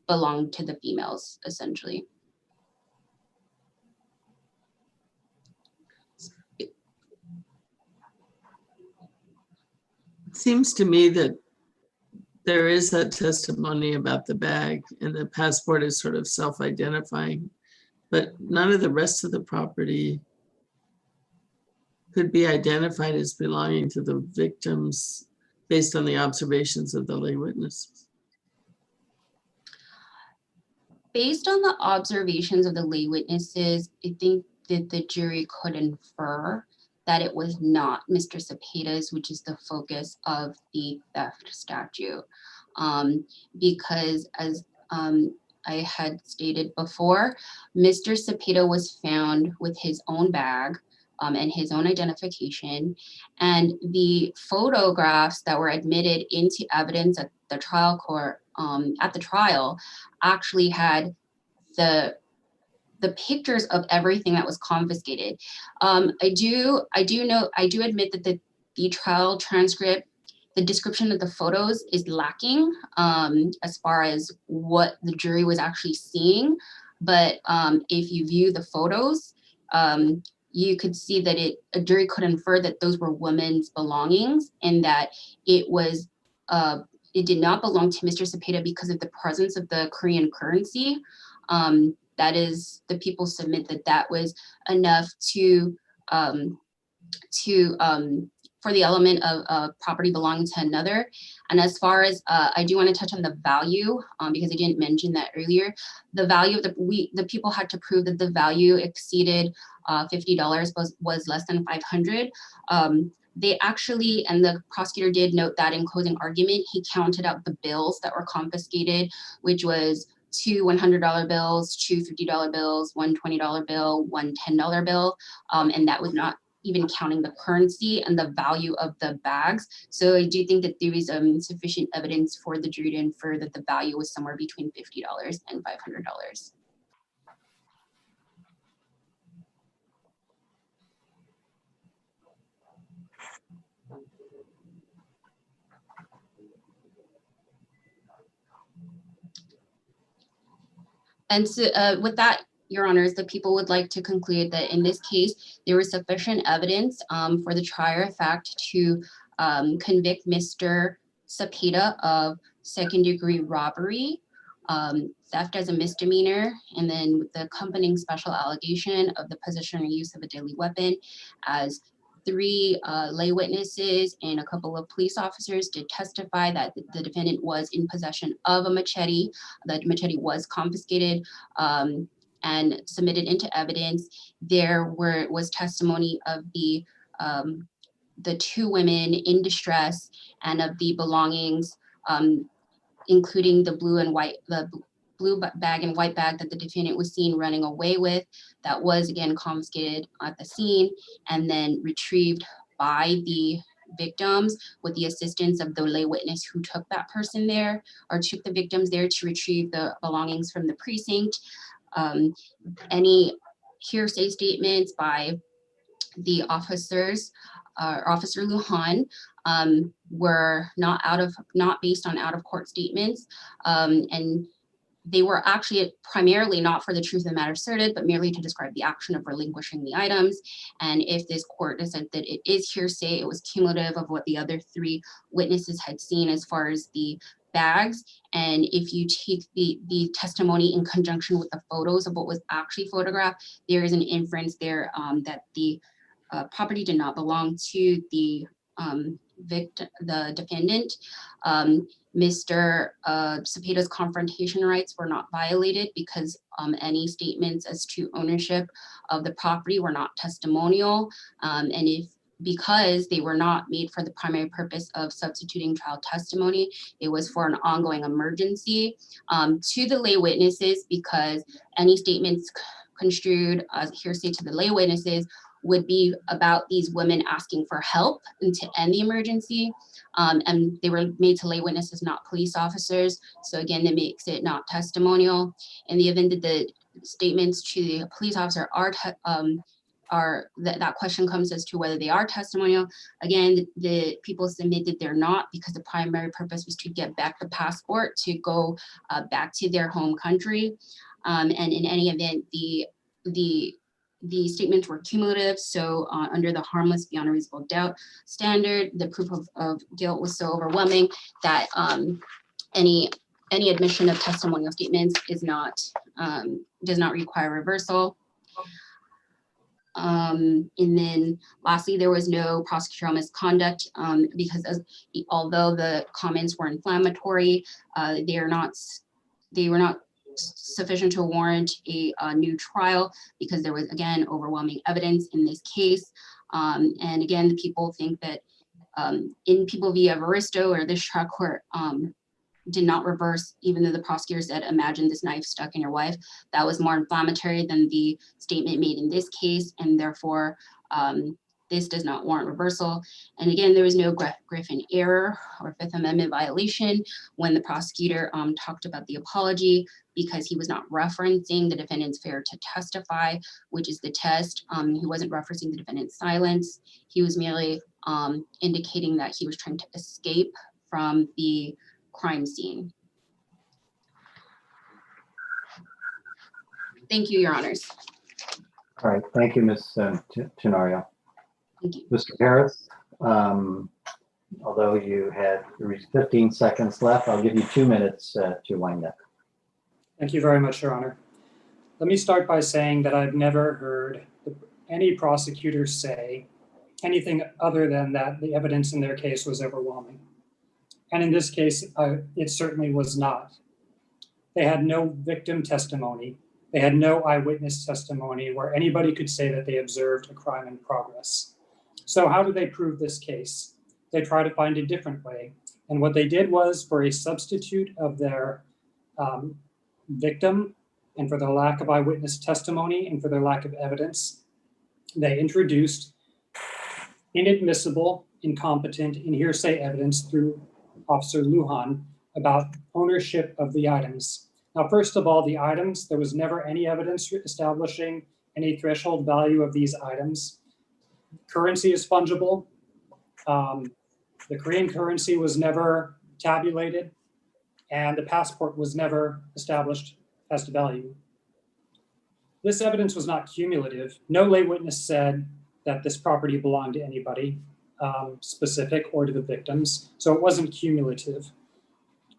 belonged to the females, essentially. It seems to me that there is that testimony about the bag, and the passport is sort of self-identifying, but none of the rest of the property could be identified as belonging to the victims based on the observations of the lay witnesses. Based on the observations of the lay witnesses, I think that the jury could infer that it was not Mr. Cepeda's, which is the focus of the theft statute. Because as I had stated before, Mr. Cepeda was found with his own bag and his own identification, and the photographs that were admitted into evidence at the trial court, at the trial, actually had the pictures of everything that was confiscated. I do admit that the trial transcript, the description of the photos is lacking as far as what the jury was actually seeing. But if you view the photos, you could see that a jury could infer that those were women's belongings, and that it was it did not belong to Mr. Cepeda because of the presence of the Korean currency. That is, the people submit that was enough for the element of property belonging to another. And as far as, I do want to touch on the value, because I didn't mention that earlier. The value of the people had to prove that the value exceeded $50, was less than 500. They actually, and the prosecutor did note that in closing argument, he counted out the bills that were confiscated, which was 2 $100 bills, 2 $50 bills, 1 $20 bill, 1 $10 bill, and that was not even counting the currency and the value of the bags. So I do think that there is sufficient evidence for the jury to infer that the value was somewhere between $50 and $500. And so with that, Your Honors, the people would like to conclude that in this case, there was sufficient evidence for the trier of fact to convict Mr. Cepeda of second-degree robbery, theft as a misdemeanor, and then with the accompanying special allegation of the possession or use of a deadly weapon, as 3 lay witnesses and a couple of police officers did testify that the defendant was in possession of a machete. The machete was confiscated and submitted into evidence. There was testimony of the 2 women in distress and of the belongings, including the blue bag and white bag that the defendant was seen running away with, that was again confiscated at the scene and then retrieved by the victims with the assistance of the lay witness who took that person there, or took the victims there to retrieve the belongings from the precinct. Any hearsay statements by the officers, Officer Luhan, were not based on out-of-court statements, and they were actually primarily not for the truth of the matter asserted, but merely to describe the action of relinquishing the items. And if this court decided that it is hearsay, it was cumulative of what the other 3 witnesses had seen as far as the bags. And if you take the testimony in conjunction with the photos of what was actually photographed, there is an inference there that the property did not belong to the defendant. Mr. Cepeda's confrontation rights were not violated because any statements as to ownership of the property were not testimonial, because they were not made for the primary purpose of substituting trial testimony. It was for an ongoing emergency. To the lay witnesses, because any statements construed as hearsay to the lay witnesses would be about these women asking for help and to end the emergency. And they were made to lay witnesses, not police officers. So again, that makes it not testimonial. In the event that the statements to the police officer that question comes as to whether they are testimonial. Again, the people submit that they're not, because the primary purpose was to get back the passport to go back to their home country. And in any event, the statements were cumulative. So under the harmless beyond a reasonable doubt standard, the proof of guilt was so overwhelming that any admission of testimonial statements does not require reversal. And then lastly, there was no prosecutorial misconduct because although the comments were inflammatory, they were not sufficient to warrant a new trial, because there was, again, overwhelming evidence in this case. And again, the people think that in People v. Evaristo, or this trial court did not reverse, even though the prosecutor said, imagine this knife stuck in your wife. That was more inflammatory than the statement made in this case, and therefore this does not warrant reversal. And again, there was no Griffin error or Fifth Amendment violation when the prosecutor talked about the apology, because he was not referencing the defendant's failure to testify, which is the test. He wasn't referencing the defendant's silence. He was merely indicating that he was trying to escape from the crime scene. Thank you, Your Honors. All right, thank you, Ms. Tenorio. Thank you. Mr. Harris, although you had 15 seconds left, I'll give you 2 minutes to wind up. Thank you very much, Your Honor. Let me start by saying that I've never heard any prosecutor say anything other than that the evidence in their case was overwhelming. And in this case, it certainly was not. They had no victim testimony. They had no eyewitness testimony where anybody could say that they observed a crime in progress. So how do they prove this case? They try to find a different way. And what they did was, for a substitute of their victim, and for their lack of eyewitness testimony, and for their lack of evidence, they introduced inadmissible, incompetent, and hearsay evidence through Officer Luhan about ownership of the items. Now, first of all, the items, there was never any evidence establishing any threshold value of these items. Currency is fungible. The Korean currency was never tabulated, and the passport was never established as to value. This evidence was not cumulative. No lay witness said that this property belonged to anybody specific or to the victims, so it wasn't cumulative.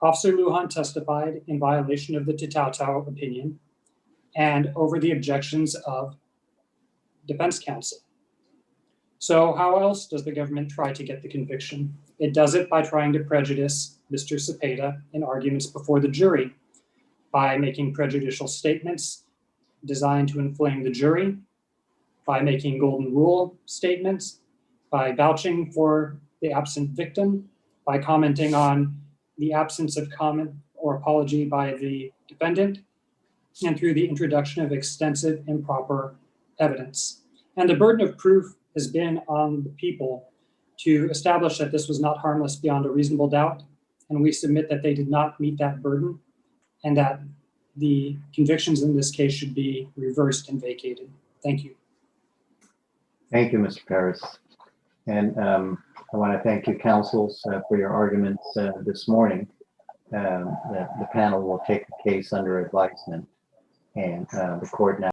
Officer Luhan testified in violation of the Tatautau opinion and over the objections of defense counsel. So how else does the government try to get the conviction? It does it by trying to prejudice Mr. Cepeda in arguments before the jury, by making prejudicial statements designed to inflame the jury, by making golden rule statements, by vouching for the absent victim, by commenting on the absence of comment or apology by the defendant, and through the introduction of extensive improper evidence. And the burden of proof has been on the people to establish that this was not harmless beyond a reasonable doubt, and we submit that they did not meet that burden, and that the convictions in this case should be reversed and vacated. Thank you. Thank you, Mr. Paris. And I want to thank you, counsels, for your arguments this morning. The panel will take the case under advisement, and the court now